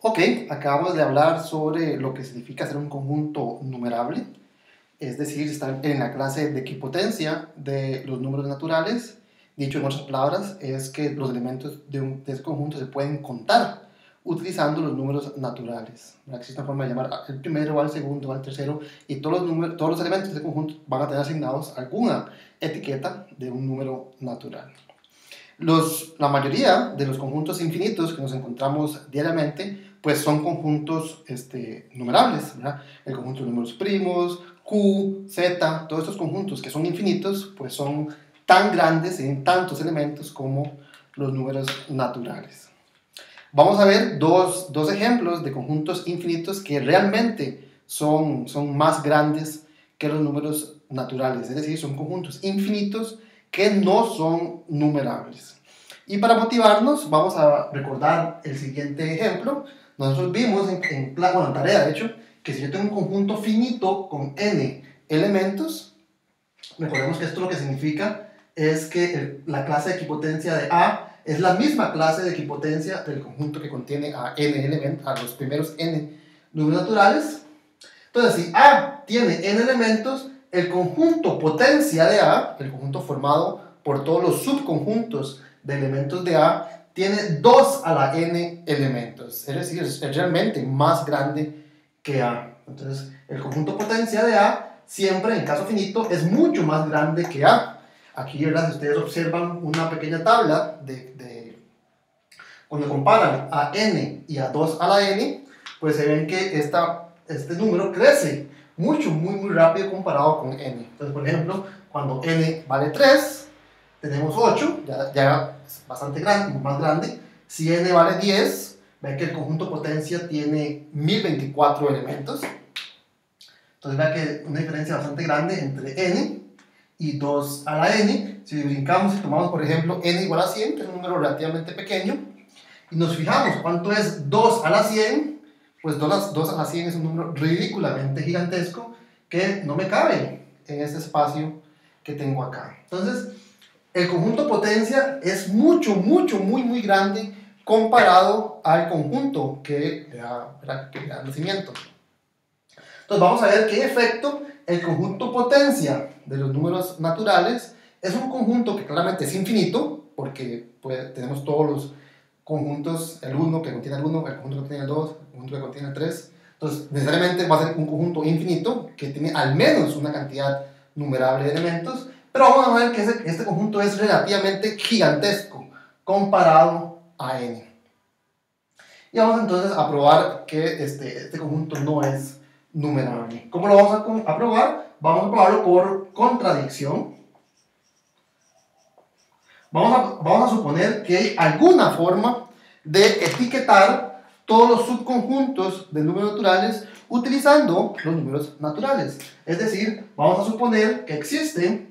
Ok, acabamos de hablar sobre lo que significa ser un conjunto numerable, es decir, estar en la clase de equipotencia de los números naturales. Dicho en otras palabras, es que los elementos de ese conjunto se pueden contar utilizando los números naturales. Existe una forma de llamar al primero, al segundo, al tercero, y todos los elementos de ese conjunto van a tener asignados alguna etiqueta de un número natural. La mayoría de los conjuntos infinitos que nos encontramos diariamente pues son conjuntos numerables, ¿verdad? El conjunto de números primos, Q, Z, todos estos conjuntos que son infinitos pues son tan grandes en tantos elementos como los números naturales. Vamos a ver dos ejemplos de conjuntos infinitos que realmente son más grandes que los números naturales, es decir, son conjuntos infinitos que no son numerables. Y para motivarnos, vamos a recordar el siguiente ejemplo. Nosotros vimos en tarea, de hecho, que si yo tengo un conjunto finito con n elementos, recordemos que esto lo que significa es que la clase de equipotencia de A es la misma clase de equipotencia del conjunto que contiene a n elementos, a los primeros n números naturales. Entonces, si A tiene n elementos, el conjunto potencia de A, el conjunto formado por todos los subconjuntos de elementos de A, tiene 2 a la n elementos, es decir, es realmente más grande que A. Entonces, el conjunto potencia de A siempre, en caso finito, es mucho más grande que A. Aquí, ¿verdad? Si ustedes observan una pequeña tabla cuando comparan a n y a 2 a la n, pues se ven que este número crece muy rápido comparado con n. Entonces, por ejemplo, cuando n vale 3, tenemos 8, ya es bastante grande, más grande. Si n vale 10, ven que el conjunto potencia tiene 1024 elementos. Entonces vean que una diferencia bastante grande entre n y 2 a la n. Si brincamos y tomamos, por ejemplo, n igual a 100, que es un número relativamente pequeño, y nos fijamos cuánto es 2 a la 100, pues 2 a la 100 es un número ridículamente gigantesco que no me cabe en este espacio que tengo acá. Entonces, el conjunto potencia es muy grande comparado al conjunto que da nacimiento. Entonces vamos a ver qué efecto el conjunto potencia de los números naturales es un conjunto que claramente es infinito, porque pues, tenemos todos los conjuntos, el 1 que contiene el 1, el conjunto que contiene el 2, el conjunto que contiene el 3. Entonces necesariamente va a ser un conjunto infinito que tiene al menos una cantidad numerable de elementos, pero vamos a ver que este conjunto es relativamente gigantesco comparado a n. Y vamos entonces a probar que este conjunto no es numerable. ¿Cómo lo vamos a probar? Vamos a probarlo por contradicción. Vamos a suponer que hay alguna forma de etiquetar todos los subconjuntos de números naturales utilizando los números naturales. Es decir, vamos a suponer que existe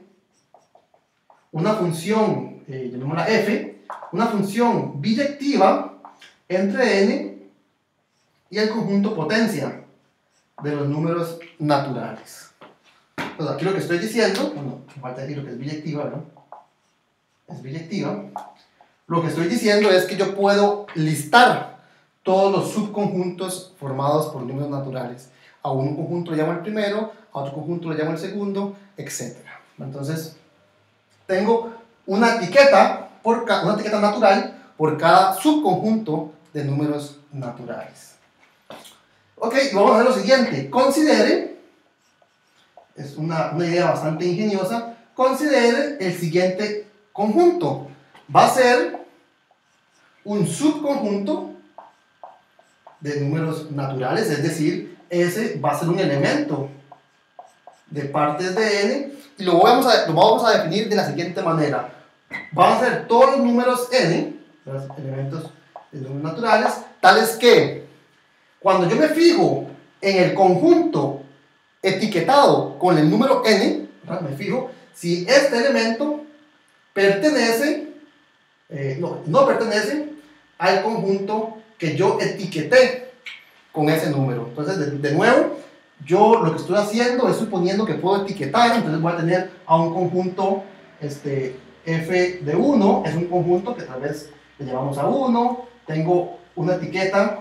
una función, llamémosla f, una función biyectiva entre n y el conjunto potencia de los números naturales. Entonces aquí lo que estoy diciendo, bueno, me falta decir lo que es biyectiva, ¿no? Es biyectiva. Lo que estoy diciendo es que yo puedo listar todos los subconjuntos formados por números naturales. A un conjunto le llamo el primero, a otro conjunto le llamo el segundo, etc. Entonces, tengo una etiqueta natural por cada subconjunto de números naturales. Ok, vamos a hacer lo siguiente. Considere, es una idea bastante ingeniosa, considere el siguiente conjunto. Va a ser un subconjunto de números naturales, es decir, ese va a ser un elemento de partes de n, y lo vamos a definir de la siguiente manera. Vamos a ser todos los números n, los elementos de números naturales, tales que cuando yo me fijo en el conjunto etiquetado con el número n, me fijo si este elemento pertenece, no pertenece al conjunto que yo etiqueté con ese número. Entonces, de nuevo, yo lo que estoy haciendo es suponiendo que puedo etiquetar, entonces voy a tener a un conjunto f de 1, es un conjunto que tal vez le llamamos a 1, tengo una etiqueta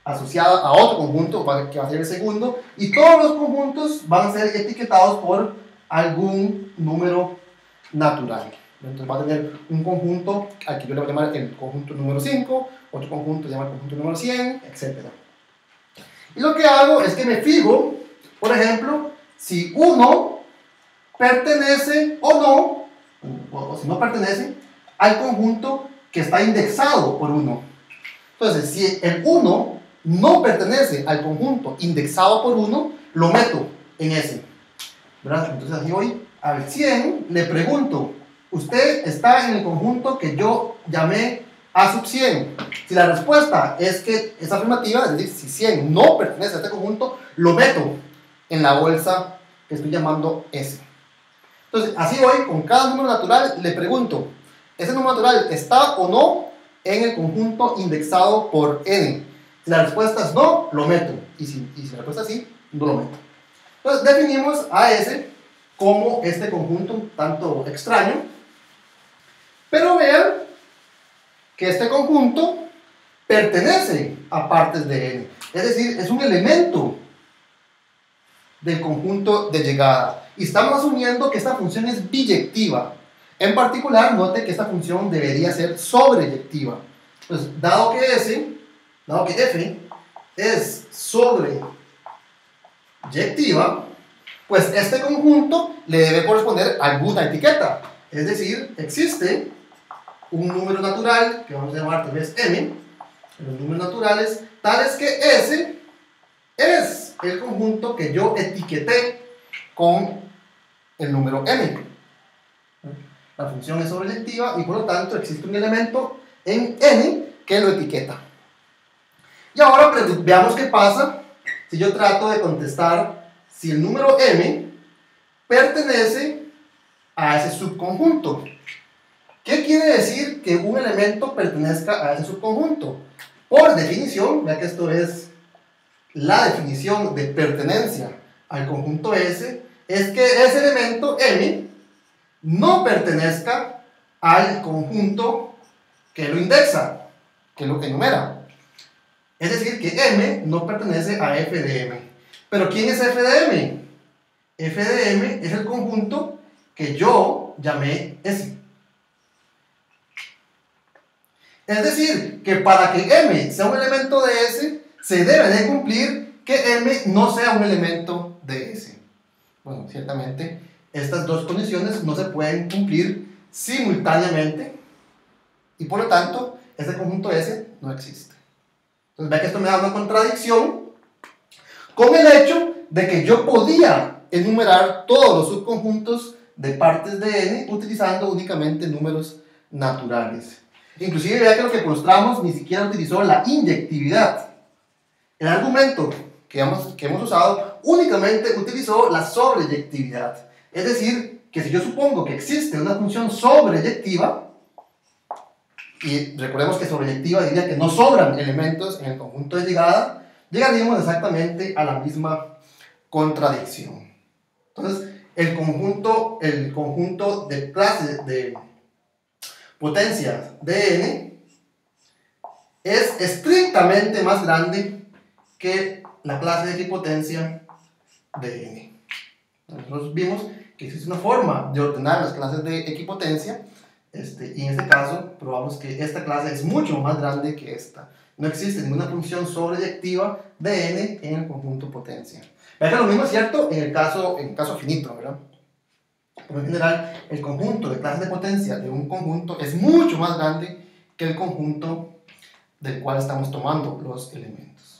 asociada a otro conjunto que va a ser el segundo, y todos los conjuntos van a ser etiquetados por algún número natural. Entonces va a tener un conjunto al que yo le voy a llamar el conjunto número 5, otro conjunto se llama el conjunto número 100, etc. Y lo que hago es que me fijo, por ejemplo, si 1 pertenece o no, o si no pertenece, al conjunto que está indexado por 1. Entonces, si el 1 no pertenece al conjunto indexado por 1, lo meto en ese. ¿Verdad? Entonces, así voy al 100, le pregunto, ¿usted está en el conjunto que yo llamé A sub 100? Si la respuesta es que es afirmativa, es decir, si 100 no pertenece a este conjunto, lo meto en la bolsa que estoy llamando S. Entonces, así voy con cada número natural, le pregunto, ¿ese número natural está o no en el conjunto indexado por n? Si la respuesta es no, lo meto. Y si la respuesta es sí, no lo meto. Entonces, definimos a S como este conjunto un tanto extraño. Pero vean que este conjunto pertenece a partes de n. Es decir, es un elemento del conjunto de llegada. Y estamos asumiendo que esta función es biyectiva. En particular, note que esta función debería ser sobreyectiva. Entonces, dado que f es sobreyectiva, pues este conjunto le debe corresponder alguna etiqueta. Es decir, existe un número natural, que vamos a llamar tal vez m, los números naturales, tales que S es el conjunto que yo etiqueté con el número m. La función es sobreyectiva y por lo tanto existe un elemento en n que lo etiqueta. Y ahora veamos qué pasa si yo trato de contestar si el número m pertenece a ese subconjunto. ¿Qué quiere decir que un elemento pertenezca a ese subconjunto? Por definición, ya que esto es la definición de pertenencia al conjunto S, es que ese elemento m no pertenezca al conjunto que lo indexa, que lo enumera. Es decir, que m no pertenece a f de m. ¿Pero quién es f de m? F de m es el conjunto que yo llamé S. Es decir, que para que m sea un elemento de S, se debe de cumplir que m no sea un elemento de S. Bueno, ciertamente, estas dos condiciones no se pueden cumplir simultáneamente y por lo tanto, este conjunto S no existe. Entonces, vea que esto me da una contradicción con el hecho de que yo podía enumerar todos los subconjuntos de partes de n utilizando únicamente números naturales. Inclusive vea que lo que mostramos ni siquiera utilizó la inyectividad. El argumento que hemos usado únicamente utilizó la sobreyectividad. Es decir, que si yo supongo que existe una función sobreyectiva, y recordemos que sobreyectiva diría que no sobran elementos en el conjunto de llegada, llegaríamos exactamente a la misma contradicción. Entonces, el conjunto de clases de potencias de n es estrictamente más grande que la clase de equipotencia de n. Nosotros vimos que existe una forma de ordenar las clases de equipotencia, y en este caso probamos que esta clase es mucho más grande que esta. No existe ninguna función sobreyectiva de n en el conjunto potencia. Vean que lo mismo es cierto en el caso finito, ¿verdad? Pero en general, el conjunto de clases de potencia de un conjunto es mucho más grande que el conjunto del cual estamos tomando los elementos.